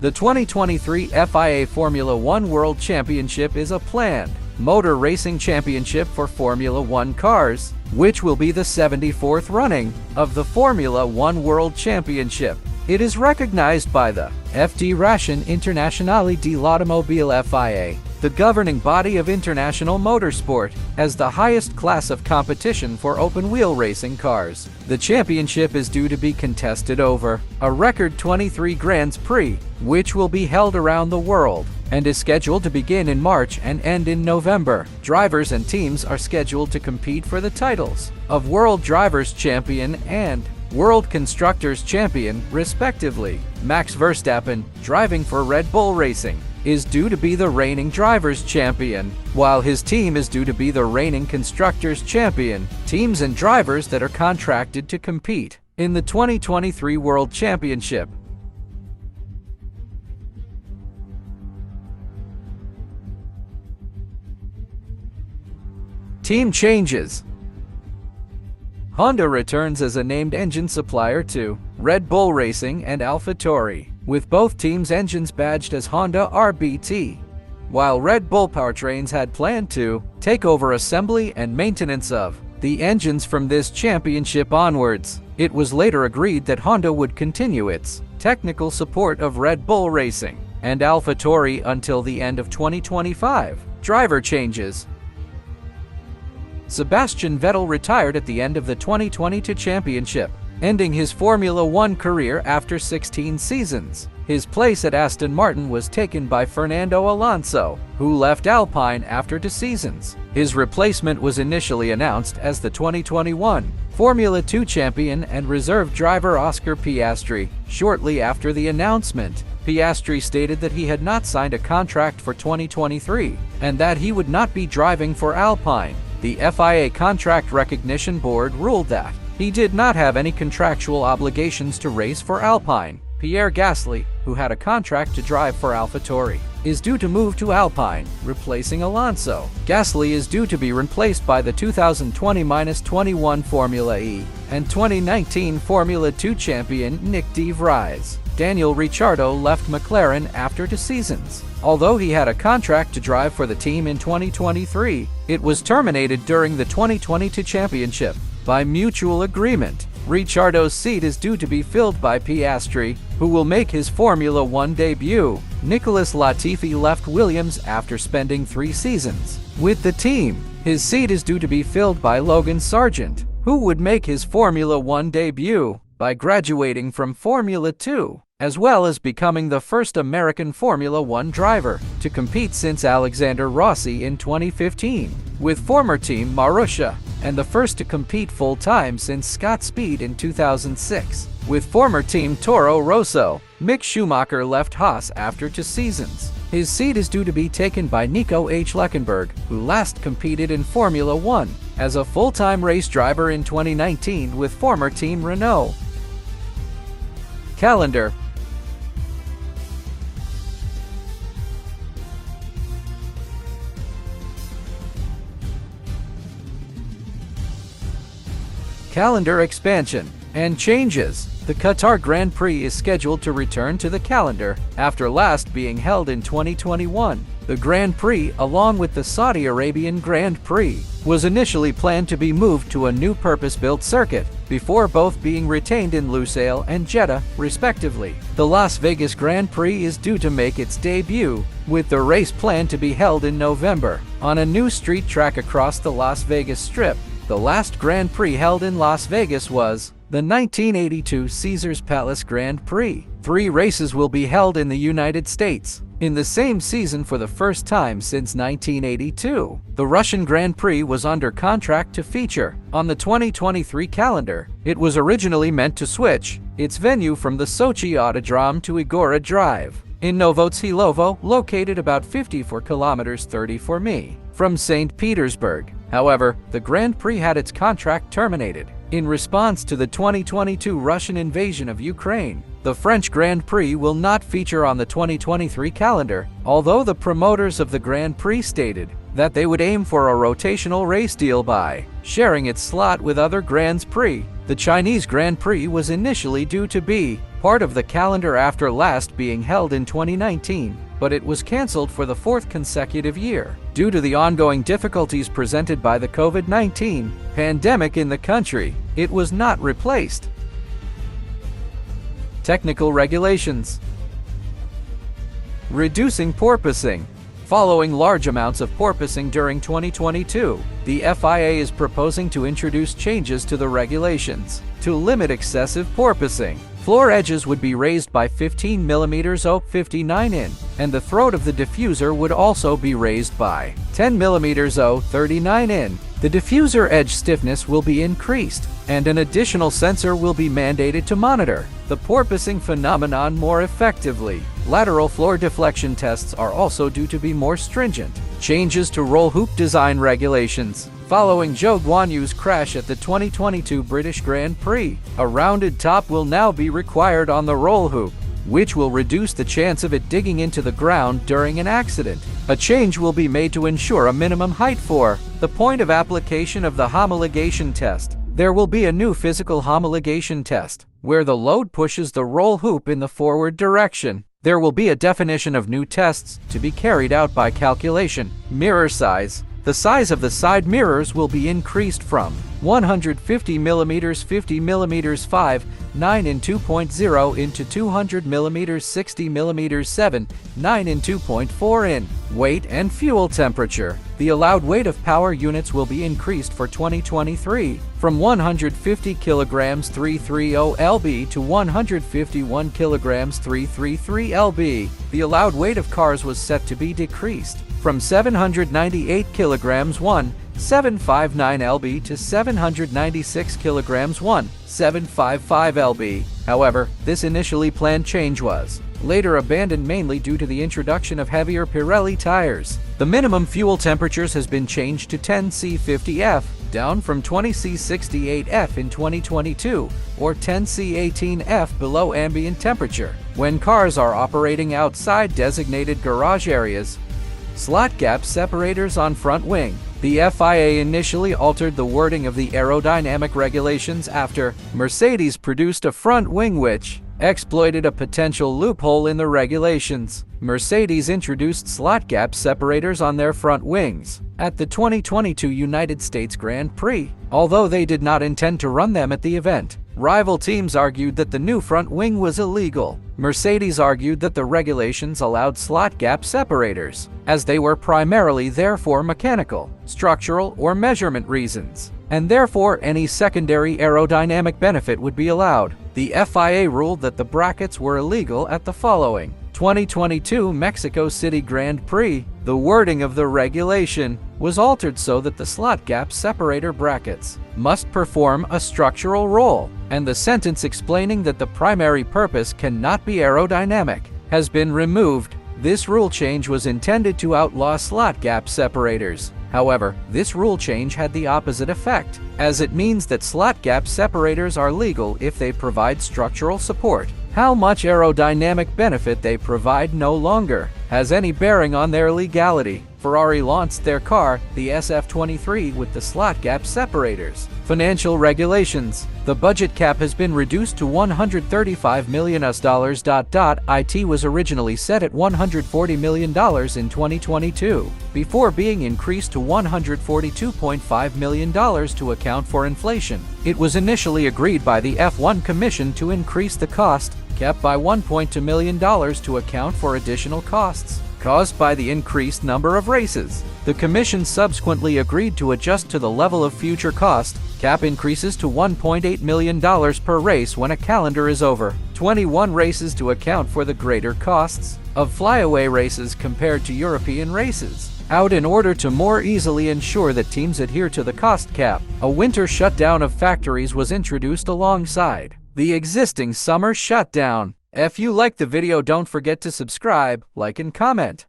The 2023 FIA Formula One World Championship is a planned motor racing championship for Formula One cars, which will be the 74th running of the Formula One World Championship. It is recognized by the Federazione Internazionale dell'Automobile FIA, the governing body of international motorsport, as the highest class of competition for open-wheel racing cars. The championship is due to be contested over a record 23 Grands Prix, which will be held around the world, and is scheduled to begin in March and end in November. Drivers and teams are scheduled to compete for the titles of World Drivers' Champion and World Constructors' Champion, respectively. Max Verstappen, driving for Red Bull Racing, is due to be the reigning Drivers' Champion, while his team is due to be the reigning Constructors' Champion. Teams and drivers that are contracted to compete in the 2023 World Championship. Team changes. Honda returns as a named engine supplier to Red Bull Racing and AlphaTauri, with both teams' engines badged as Honda RBT. While Red Bull Powertrains had planned to take over assembly and maintenance of the engines from this championship onwards, it was later agreed that Honda would continue its technical support of Red Bull Racing and AlphaTauri until the end of 2025. Driver changes. Sebastian Vettel retired at the end of the 2022 championship, ending his Formula One career after 16 seasons. His place at Aston Martin was taken by Fernando Alonso, who left Alpine after 2 seasons. His replacement was initially announced as the 2021 Formula 2 champion and reserve driver Oscar Piastri. Shortly after the announcement, Piastri stated that he had not signed a contract for 2023 and that he would not be driving for Alpine. The FIA Contract Recognition Board ruled that he did not have any contractual obligations to race for Alpine. Pierre Gasly, who had a contract to drive for AlphaTauri, is due to move to Alpine, replacing Alonso. Gasly is due to be replaced by the 2020-21 Formula E and 2019 Formula 2 champion Nick de Vries. Daniel Ricciardo left McLaren after 2 seasons. Although he had a contract to drive for the team in 2023, it was terminated during the 2022 championship. By mutual agreement, Ricciardo's seat is due to be filled by Piastri, who will make his Formula One debut. Nicholas Latifi left Williams after spending 3 seasons with the team. His seat is due to be filled by Logan Sargent, who would make his Formula One debut by graduating from Formula 2, as well as becoming the first American Formula One driver to compete since Alexander Rossi in 2015, with former team Marussia, and the first to compete full-time since Scott Speed in 2006, with former team Toro Rosso. Mick Schumacher left Haas after 2 seasons. His seat is due to be taken by Nico H. Leckenberg, who last competed in Formula One as a full-time race driver in 2019 with former team Renault. Calendar. Calendar expansion and changes. The Qatar Grand Prix is scheduled to return to the calendar after last being held in 2021. The Grand Prix, along with the Saudi Arabian Grand Prix, was initially planned to be moved to a new purpose-built circuit, before both being retained in Lusail and Jeddah, respectively. The Las Vegas Grand Prix is due to make its debut, with the race planned to be held in November, on a new street track across the Las Vegas Strip. The last Grand Prix held in Las Vegas was the 1982 Caesars Palace Grand Prix. 3 races will be held in the United States in the same season for the first time since 1982. The Russian Grand Prix was under contract to feature on the 2023 calendar. It was originally meant to switch its venue from the Sochi Autodrome to Igora Drive in Novotsilovo, located about 54 kilometers 34 mi from St. Petersburg. However, the Grand Prix had its contract terminated in response to the 2022 Russian invasion of Ukraine. The French Grand Prix will not feature on the 2023 calendar, although the promoters of the Grand Prix stated that they would aim for a rotational race deal by sharing its slot with other Grands Prix. The Chinese Grand Prix was initially due to be part of the calendar after last being held in 2019, but it was cancelled for the fourth consecutive year due to the ongoing difficulties presented by the COVID-19 pandemic in the country. It was not replaced. Technical regulations. Reducing porpoising. Following large amounts of porpoising during 2022, the FIA is proposing to introduce changes to the regulations to limit excessive porpoising. Floor edges would be raised by 15 mm or 59 in, and the throat of the diffuser would also be raised by 10 mm or 39 in. The diffuser edge stiffness will be increased, and an additional sensor will be mandated to monitor the porpoising phenomenon more effectively. Lateral floor deflection tests are also due to be more stringent. Changes to roll hoop design regulations. Following Zhou Guanyu's crash at the 2022 British Grand Prix, a rounded top will now be required on the roll hoop, which will reduce the chance of it digging into the ground during an accident. A change will be made to ensure a minimum height for the point of application of the homologation test. There will be a new physical homologation test, where the load pushes the roll hoop in the forward direction. There will be a definition of new tests to be carried out by calculation. Mirror size. The size of the side mirrors will be increased from 150 mm 50 mm 5, 9 in 2.0 into 200 mm 60 mm 7, 9 in 2.4 in. Weight and fuel temperature. The allowed weight of power units will be increased for 2023 from 150 kg 330 lb to 151 kg 333 lb. The allowed weight of cars was set to be decreased from 798 kg 759 lb to 796 kg 755 lb. However, this initially planned change was later abandoned mainly due to the introduction of heavier Pirelli tires. The minimum fuel temperatures has been changed to 10°C50F, down from 20°C68F in 2022, or 10°C18F below ambient temperature, when cars are operating outside designated garage areas. Slot gap separators on front wing. The FIA initially altered the wording of the aerodynamic regulations after Mercedes produced a front wing which exploited a potential loophole in the regulations. Mercedes introduced slot gap separators on their front wings at the 2022 United States Grand Prix, although they did not intend to run them at the event. Rival teams argued that the new front wing was illegal. Mercedes argued that the regulations allowed slot gap separators, as they were primarily there for mechanical, structural, or measurement reasons, and therefore any secondary aerodynamic benefit would be allowed. The FIA ruled that the brackets were illegal at the following 2022 Mexico City Grand Prix. The wording of the regulation was altered so that the slot gap separator brackets must perform a structural role, and the sentence explaining that the primary purpose cannot be aerodynamic has been removed. This rule change was intended to outlaw slot gap separators. However, this rule change had the opposite effect, as it means that slot gap separators are legal if they provide structural support. How much aerodynamic benefit they provide no longer has any bearing on their legality. Ferrari launched their car, the SF23, with the slot gap separators. Financial regulations. The budget cap has been reduced to $135 million. It was originally set at $140 million in 2022, before being increased to $142.5 million to account for inflation. It was initially agreed by the F1 Commission to increase the cost cap by $1.2 million to account for additional costs caused by the increased number of races. The Commission subsequently agreed to adjust to the level of future cost cap increases to $1.8 million per race when a calendar is over 21 races to account for the greater costs of flyaway races compared to European races. Out in order to more easily ensure that teams adhere to the cost cap, a winter shutdown of factories was introduced alongside the existing summer shutdown. If you liked the video, don't forget to subscribe, like, and comment.